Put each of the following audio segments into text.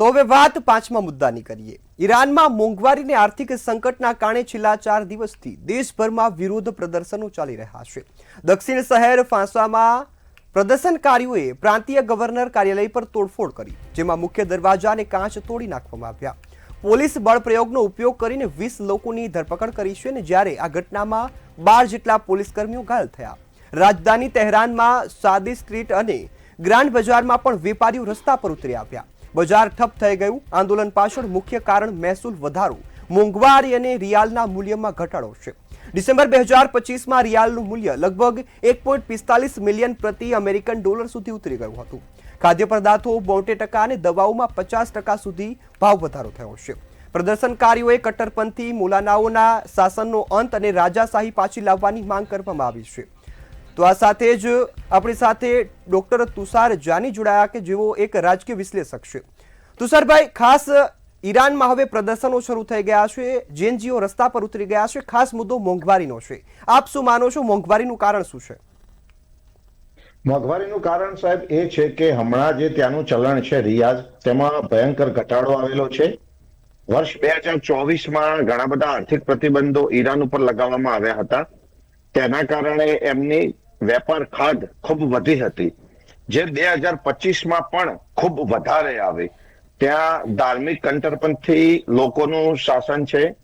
તો હવે વાત પાંચમા મુદ્દાની કરીએ। ઈરાનમાં મોંઘવારી અને આર્થિક સંકટના કારણે છેલ્લા 4 દિવસથી દેશભરમાં વિરોધ પ્રદર્શનો ચાલી રહ્યા છે। દક્ષિણ શહેર ફાંસામાં પ્રદર્શનકારીઓએ પ્રાંતીય ગવર્નર કાર્યાલય પર તોડફોડ કરી, જેમાં મુખ્ય દરવાજા અને કાચ તોડી નાખવામાં આવ્યા। પોલીસ બળપ્રયોગનો ઉપયોગ કરીને 20 લોકોની ધરપકડ કરી છે, અને જ્યારે આ ઘટનામાં 12 જેટલા પોલીસકર્મીઓ ઘાયલ થયા। રાજધાની તહેરાનમાં સાદી સ્ટ્રીટ અને ગ્રાન્ડ બજારમાં પણ વેપારીઓ રસ્તા પર ઉતરી આવ્યા। બજાર ઠપ થઈ ગયું। આંદોલન પાછળ મુખ્ય કારણ મહેસૂલ વધારો, મોંઘવારી અને રિયાલના મૂલ્યમાં ઘટાડો છે। ડિસેમ્બર 2025માં રિયાલનું મૂલ્ય લગભગ 1.45 મિલિયન પ્રતિ અમેરિકન ડોલર સુધી ઉતરી ગયું હતું। ખાદ્ય પદાર્થો 72% અને દવાઓમાં 50% સુધી ભાવ વધારો થયો છે। પ્રદર્શનકારીઓએ કટ્ટરપંથી મૌલાનાઓના શાસનનો અંત અને રાજાશાહી પાછી લાવવાની માંગ કરવામાં આવી છે। તો આ સાથે જ આપણી સાથે ડોક્ટર તુષાર જાની જોડાયા કે જેઓ એક રાજકીય વિશ્લેષક છે। તુષારભાઈ, ખાસ ઈરાનમાં હવે પ્રદર્શનો શરૂ થઈ ગયા છે, જેએનજીઓ રસ્તા પર ઉતરી ગયા છે, ખાસ મુદ્દો મોંઘવારીનો છે। આપ શું માનો છો, મોંઘવારીનું કારણ શું છે? મોંઘવારીનું કારણ સાહેબ એ છે કે હમણાં જે ત્યાંનું ચલણ છે રિયાઝ, તેમાં ભયંકર ઘટાડો આવેલો છે। વર્ષ 2024માં ઘણા બધા આર્થિક પ્રતિબંધો ઈરાન ઉપર લગાવવામાં આવ્યા હતા। તેના કારણે એમની વેપાર ખાધ ખૂબ વધી હતી, જે 2025માં પણ ખૂબ વધારે આવી। ત્યાં ધાર્મિક કંટરપંથી લોકોનું શાસન છે,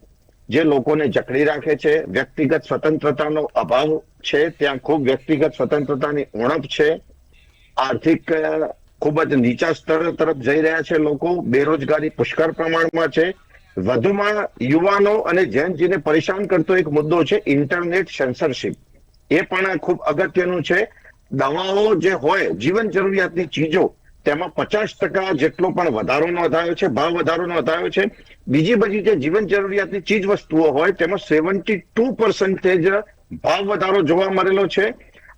જે લોકોને જકડી રાખે છે। વ્યક્તિગત સ્વતંત્રતાનો અભાવ છે, ત્યાં ખૂબ વ્યક્તિગત સ્વતંત્રતાની ઉણપ છે। આર્થિક ખૂબ જ નીચા સ્તર તરફ જઈ રહ્યા છે લોકો। બેરોજગારી પુષ્કળ પ્રમાણમાં છે। વધુમાં યુવાનો અને જેનજીને પરેશાન કરતો એક મુદ્દો છે ઇન્ટરનેટ સેન્સરશિપ। એ પણ ખૂબ અગત્યનું છે। દવાઓ જે હોય, જીવન જરૂરિયાતની ચીજો, તેમાં 50% જેટલો પણ વધારો નોંધાયો છે, ભાવ વધારો નોંધાયો છે। બીજી બધી જે જીવન જરૂરિયાતની ચીજ વસ્તુઓ હોય, તેમાં 72% ભાવ વધારો જોવા મળેલો છે।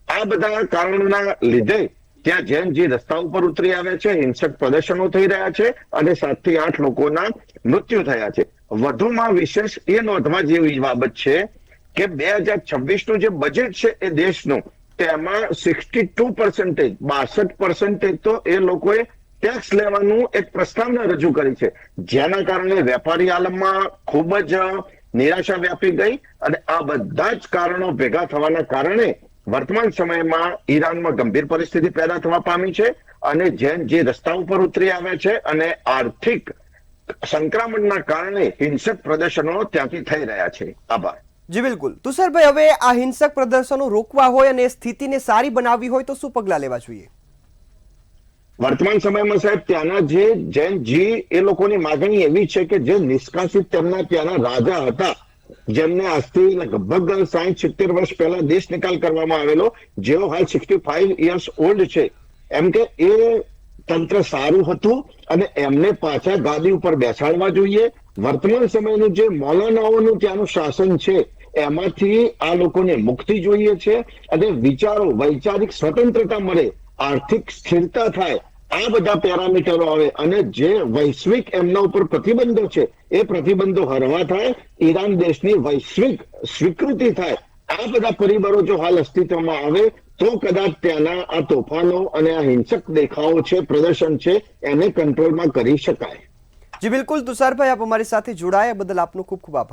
આ બધા કારણોના લીધે ત્યાં જેનજી રસ્તા ઉપર ઉતરી આવ્યા છે, હિંસક પ્રદર્શનો થઈ રહ્યા છે અને 7 થી 8 લોકોના મૃત્યુ થયા છે। વધુમાં વિશેષ એ નોંધવા જેવી બાબત છે કે 2026નું જે બજેટ છે એ દેશનું, તેમાં 62% તો એ લોકોએ ટેક્સ લેવાનું એક પ્રસ્તાવના રજૂ કરી છે, જેના કારણે વેપારી આલમમાં ખૂબ જ નિરાશા વ્યાપી ગઈ। અને આ બધા જ કારણો ભેગા થવાના કારણે વર્તમાન સમયમાં ઈરાનમાં ગંભીર પરિસ્થિતિ પેદા થવા પામી છે અને જે રસ્તા ઉપર ઉતરી આવ્યા છે અને આર્થિક સંક્રમણના કારણે હિંસક પ્રદર્શનો ત્યાંથી થઈ રહ્યા છે। આભાર। જી બિલકુલ તુષારભાઈ, હવે આ હિંસક પ્રદર્શનો રોકવા હોય અને સ્થિતિને સારી બનાવવી હોય તો શું પગલાં લેવા જોઈએ? વર્તમાન સમયમાં સાહેબ ત્યાંના જે જેનજી, એ લોકોની માગણી એવી છે કે જે નિષ્કાસિત તેમના ત્યાંના રાજા હતા, જેમને આજથી લગભગ 60-70 વર્ષ પહેલા દેશ નિકાલ કરવામાં આવેલો, જેઓ હાલ 65 યર્સ ઓલ્ડ છે, એમ કે એ તંત્ર સારું હતું અને એમને પાછા ગાદી ઉપર બેસાડવા જોઈએ। વર્તમાન સમયનું જે મૌલાનાઓનું ત્યાંનું શાસન છે, એમાંથી આ લોકોને મુક્તિ જોઈએ છે અને વિચારો, વૈચારિક સ્વતંત્રતા મળે, આર્થિક સ્થિરતા થાય, આ બધા પેરામીટરો આવે અને જે વૈશ્વિક એમના ઉપર પ્રતિબંધો છે એ પ્રતિબંધો હળવા થાય, ઈરાન દેશની વૈશ્વિક સ્વીકૃતિ થાય। આ બધા પરિબળો જો હાલ અસ્તિત્વમાં આવે તો કદાચ ત્યાંના આ તોફાનો અને આ હિંસક દેખાવો છે, પ્રદર્શન છે, એને કંટ્રોલમાં કરી શકાય। જી બિલકુલ તુષારભાઈ, આપ અમારી સાથે જોડાયા બદલ આપનો ખૂબ ખૂબ આભાર।